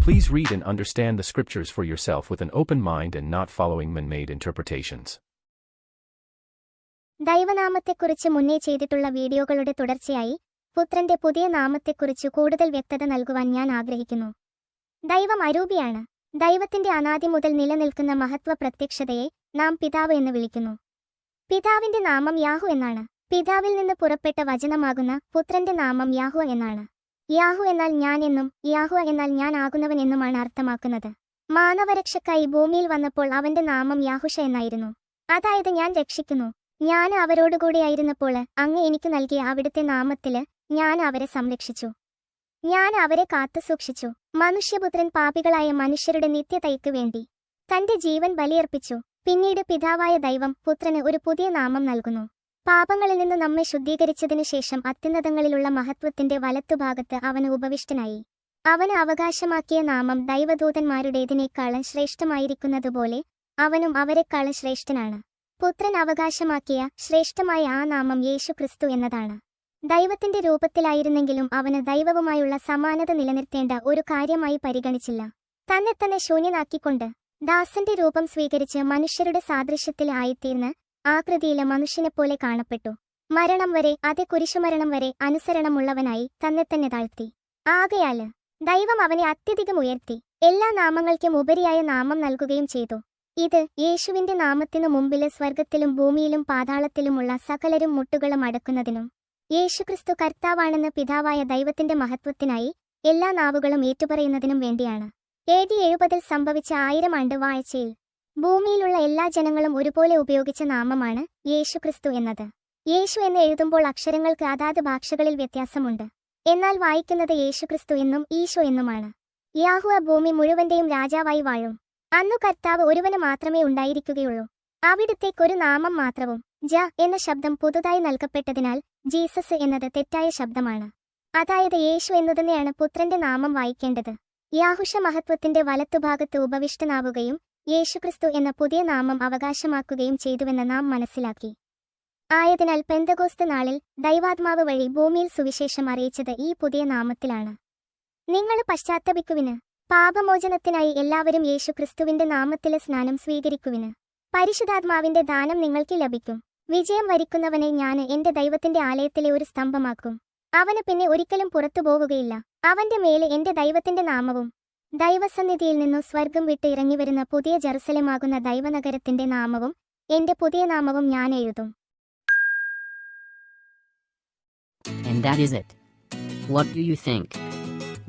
Please read and understand the scriptures for yourself with an open mind and not following man-made interpretations. ദൈവനാമത്തെക്കുറിച്ച് മുന്നേ ചെയ്തിട്ടുള്ള വീഡിയോകളുടെ തുടർച്ചയായി പുത്രന്റെ പുതിയ നാമത്തെക്കുറിച്ച് കൂടുതൽ വ്യക്തത നൽകുവാൻ ഞാൻ ആഗ്രഹിക്കുന്നു. ദൈവം അരൂപിയാണ്. ദൈവത്തിന്റെ അനാദി മുതൽ നിലനിൽക്കുന്ന മഹത്വ പ്രത്യക്ഷതയെ നാം പിതാവ് എന്ന് വിളിക്കുന്നു. പിതാവിന്റെ നാമം യാഹു എന്നാണ്. പിതാവിൽ നിന്ന് പുറപ്പെട്ട വചനമാകുന്ന പുത്രന്റെ നാമം യാഹു എന്നാണ്. യാഹു എന്നാൽ ഞാൻ എന്നും യാഹു എന്നാൽ ഞാൻ ആകുന്നവൻ എന്നുമാണ് അർത്ഥമാക്കുന്നത്. മാനവരക്ഷക്കായി ഭൂമിയിൽ വന്നപ്പോൾ അവന്റെ നാമം യാഹുഷ എന്നായിരുന്നു. അതായത് ഞാൻ രക്ഷിക്കുന്നു. ഞാൻ അവരോടുകൂടിയായിരുന്നപ്പോൾ അങ്ങ് എനിക്ക് നൽകിയ അവിടുത്തെ നാമത്തില് ഞാൻ അവരെ സംരക്ഷിച്ചു. ഞാൻ അവരെ കാത്തുസൂക്ഷിച്ചു. മനുഷ്യപുത്രൻ പാപികളായ മനുഷ്യരുടെ നിത്യതയ്ക്ക് വേണ്ടി തന്റെ ജീവൻ ബലിയർപ്പിച്ചു. പിന്നീട് പിതാവായ ദൈവം പുത്രന് ഒരു പുതിയ നാമം നൽകുന്നു. പാപങ്ങളിൽ നിന്ന് നമ്മെ ശുദ്ധീകരിച്ചതിനു ശേഷം അത്യുന്നതങ്ങളിലുള്ള മഹത്വത്തിന്റെ വലത്തുഭാഗത്ത് അവന് ഉപവിഷ്ടനായി. അവന് അവകാശമാക്കിയ നാമം ദൈവദൂതന്മാരുടേതിനേക്കാളും ശ്രേഷ്ഠമായിരിക്കുന്നതുപോലെ അവനും അവരെക്കാളും ശ്രേഷ്ഠനാണ്. പുത്രൻ അവകാശമാക്കിയ ശ്രേഷ്ഠമായ ആ നാമം യേശുക്രിസ്തു എന്നതാണ്. ദൈവത്തിന്റെ രൂപത്തിലായിരുന്നെങ്കിലും അവന് ദൈവവുമായുള്ള സമാനത നിലനിർത്തേണ്ട ഒരു കാര്യമായി പരിഗണിച്ചില്ല. തന്നെ ശൂന്യനാക്കിക്കൊണ്ട് ദാസന്റെ രൂപം സ്വീകരിച്ച് മനുഷ്യരുടെ സാദൃശ്യത്തിൽ ആയിത്തീർന്ന് ആകൃതിയിലെ മനുഷ്യനെപ്പോലെ കാണപ്പെട്ടു. മരണം വരെ, അതെ കുരിശുമരണം വരെ അനുസരണമുള്ളവനായി തന്നെ താഴ്ത്തി. ആകയാല് ദൈവം അവനെ അത്യധികം ഉയർത്തി എല്ലാ നാമങ്ങൾക്കും ഉപരിയായ നാമം നൽകുകയും ചെയ്തു. ഇത് യേശുവിന്റെ നാമത്തിനു മുമ്പില് സ്വർഗത്തിലും ഭൂമിയിലും പാതാളത്തിലുമുള്ള സകലരും മുട്ടുകളും അടക്കുന്നതിനും യേശുക്രിസ്തു കർത്താവാണെന്ന് പിതാവായ ദൈവത്തിന്റെ മഹത്വത്തിനായി എല്ലാ നാവുകളും ഏറ്റുപറയുന്നതിനും വേണ്ടിയാണ്. AD 70 സംഭവിച്ച 1000 ആണ്ട് വാഴ്ചയിൽ ഭൂമിയിലുള്ള എല്ലാ ജനങ്ങളും ഒരുപോലെ ഉപയോഗിച്ച നാമമാണ് യേശുക്രിസ്തു എന്നത്. യേശു എന്ന് എഴുതുമ്പോൾ അക്ഷരങ്ങൾക്ക് അതാത് ഭാഷകളിൽ വ്യത്യാസമുണ്ട്. എന്നാൽ വായിക്കുന്നത് യേശുക്രിസ്തു എന്നും ഈശോ എന്നുമാണ്. യാഹുവ ഭൂമി മുഴുവന്റെയും രാജാവായി വാഴും. അന്നു കർത്താവ് ഒരുവന് മാത്രമേ ഉണ്ടായിരിക്കുകയുള്ളൂ. അവിടുത്തേക്കൊരു നാമം മാത്രവും ജ എന്ന ശബ്ദം പുതുതായി നൽകപ്പെട്ടതിനാൽ ജീസസ് എന്നത് തെറ്റായ ശബ്ദമാണ്. അതായത് യേശു എന്നുതന്നെയാണ് പുത്രന്റെ നാമം വായിക്കേണ്ടത്. യാഹുഷ മഹത്വത്തിന്റെ വലത്തുഭാഗത്ത് ഉപവിഷ്ടനാവുകയും യേശുക്രിസ്തു എന്ന പുതിയ നാമം അവകാശമാക്കുകയും ചെയ്തുവെന്ന് നാം മനസ്സിലാക്കി. ആയതിനാൽ പെന്തകോസ്ത് നാളിൽ ദൈവാത്മാവ് വഴി ഭൂമിയിൽ സുവിശേഷം അറിയിച്ചത് ഈ പുതിയ നാമത്തിലാണ്. നിങ്ങൾ പശ്ചാത്തപിക്കുവിന്, പാപമോചനത്തിനായി എല്ലാവരും യേശുക്രിസ്തുവിന്റെ നാമത്തിലെ സ്നാനം സ്വീകരിക്കുവിന്. പരിശുദ്ധാത്മാവിന്റെ ദാനം നിങ്ങൾക്ക് ലഭിക്കും. വിജയം വരിക്കുന്നവനെ ഞാൻ എന്റെ ദൈവത്തിന്റെ ആലയത്തിലെ ഒരു സ്തംഭമാക്കും. അവന് പിന്നെ ഒരിക്കലും പുറത്തുപോകുകയില്ല. അവന്റെ മേലെ എന്റെ ദൈവത്തിന്റെ നാമവും ദൈവസന്നിധിയിൽ നിന്നു സ്വർഗം വിട്ട് ഇറങ്ങിവരുന്ന പുതിയ ജെറുസലേമാകുന്ന ദൈവനഗരത്തിന്റെ നാമവും എന്റെ പുതിയ നാമവും ഞാൻ എഴുതും. And that is it. What do you think?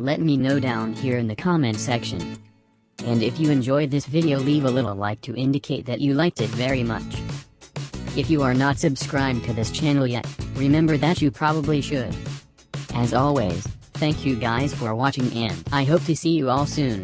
Let me know down here in the comment section. And if you enjoyed this video, leave a little like to indicate that you liked it very much. If you are not subscribed to this channel yet, remember that you probably should. As always, thank you guys for watching and I hope to see you all soon.